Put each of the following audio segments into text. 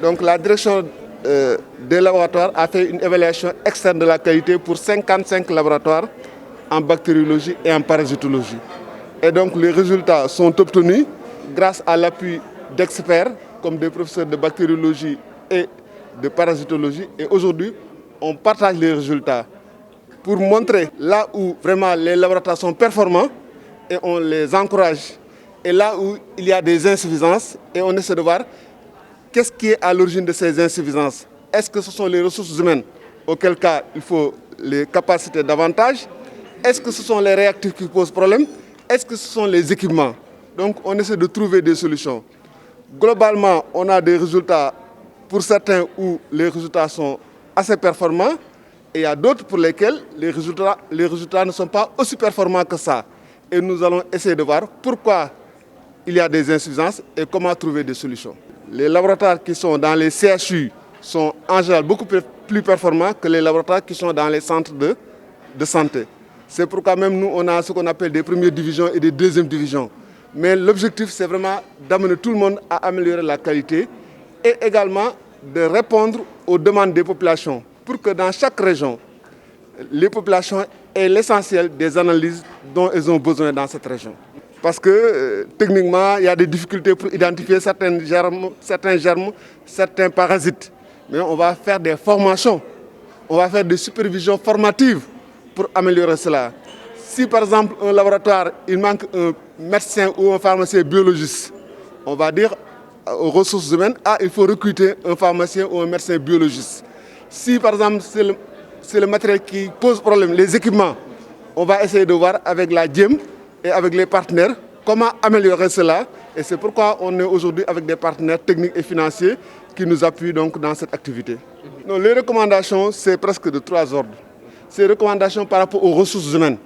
Donc la direction des laboratoires a fait une évaluation externe de la qualité pour 55 laboratoires en bactériologie et en parasitologie. Et donc les résultats sont obtenus grâce à l'appui d'experts comme des professeurs de bactériologie et de parasitologie. Et aujourd'hui, on partage les résultats pour montrer là où vraiment les laboratoires sont performants et on les encourage. Et là où il y a des insuffisances et on essaie de voir qu'est-ce qui est à l'origine de ces insuffisances. Est-ce que ce sont les ressources humaines, auquel cas il faut les capacités davantage? Est-ce que ce sont les réactifs qui posent problème? Est-ce que ce sont les équipements? Donc on essaie de trouver des solutions. Globalement, on a des résultats pour certains où les résultats sont assez performants et il y a d'autres pour lesquels les résultats ne sont pas aussi performants que ça. Et nous allons essayer de voir pourquoi il y a des insuffisances et comment trouver des solutions. Les laboratoires qui sont dans les CHU sont en général beaucoup plus performants que les laboratoires qui sont dans les centres de santé. C'est pourquoi même nous, on a ce qu'on appelle des premières divisions et des deuxièmes divisions. Mais l'objectif, c'est vraiment d'amener tout le monde à améliorer la qualité et également de répondre aux demandes des populations pour que dans chaque région, les populations aient l'essentiel des analyses dont elles ont besoin dans cette région. Parce que techniquement, il y a des difficultés pour identifier certains germes, certains parasites. Mais on va faire des formations, on va faire des supervisions formatives pour améliorer cela. Si par exemple un laboratoire, il manque un médecin ou un pharmacien biologiste, on va dire aux ressources humaines, il faut recruter un pharmacien ou un médecin biologiste. Si par exemple c'est le matériel qui pose problème, les équipements, on va essayer de voir avec la DIEM et avec les partenaires comment améliorer cela. Et c'est pourquoi on est aujourd'hui avec des partenaires techniques et financiers qui nous appuient donc dans cette activité. Donc, les recommandations, c'est presque de 3 ordres. Ces recommandations par rapport aux ressources humaines.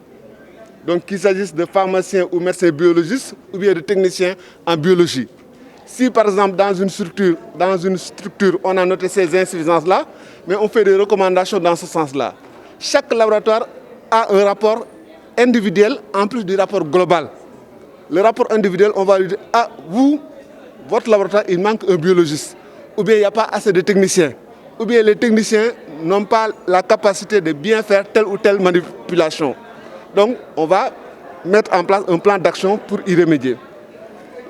Donc qu'il s'agisse de pharmaciens ou médecins biologistes ou bien de techniciens en biologie. Si par exemple dans une structure on a noté ces insuffisances-là, mais on fait des recommandations dans ce sens-là. Chaque laboratoire a un rapport individuel en plus du rapport global. Le rapport individuel, on va lui dire, votre laboratoire, il manque un biologiste, ou bien il n'y a pas assez de techniciens, ou bien les techniciens n'ont pas la capacité de bien faire telle ou telle manipulation. Donc on va mettre en place un plan d'action pour y remédier.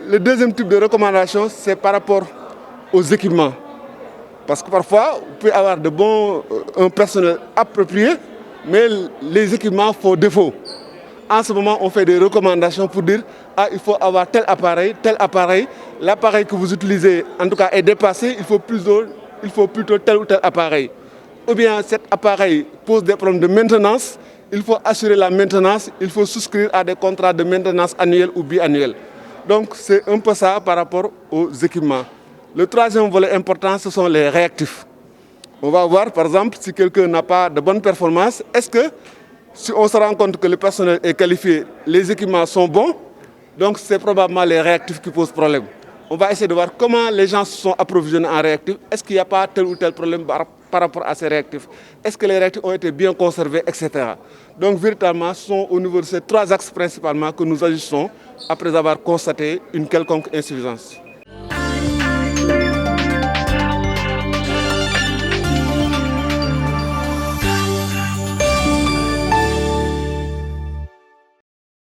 Le deuxième type de recommandation, c'est par rapport aux équipements. Parce que parfois, vous pouvez avoir un personnel approprié, mais les équipements font défaut. En ce moment, on fait des recommandations pour dire il faut avoir tel appareil. L'appareil que vous utilisez, en tout cas, est dépassé, il faut plutôt tel ou tel appareil. Ou bien cet appareil pose des problèmes de maintenance, il faut assurer la maintenance, il faut souscrire à des contrats de maintenance annuels ou biannuels. Donc c'est un peu ça par rapport aux équipements. Le troisième volet important, ce sont les réactifs. On va voir par exemple si quelqu'un n'a pas de bonne performance, est-ce que si on se rend compte que le personnel est qualifié, les équipements sont bons, donc c'est probablement les réactifs qui posent problème. On va essayer de voir comment les gens se sont approvisionnés en réactifs, est-ce qu'il n'y a pas tel ou tel problème par rapport à ces réactifs, est-ce que les réactifs ont été bien conservés, etc. Donc véritablement, ce sont au niveau de ces 3 axes principalement que nous agissons après avoir constaté une quelconque insuffisance.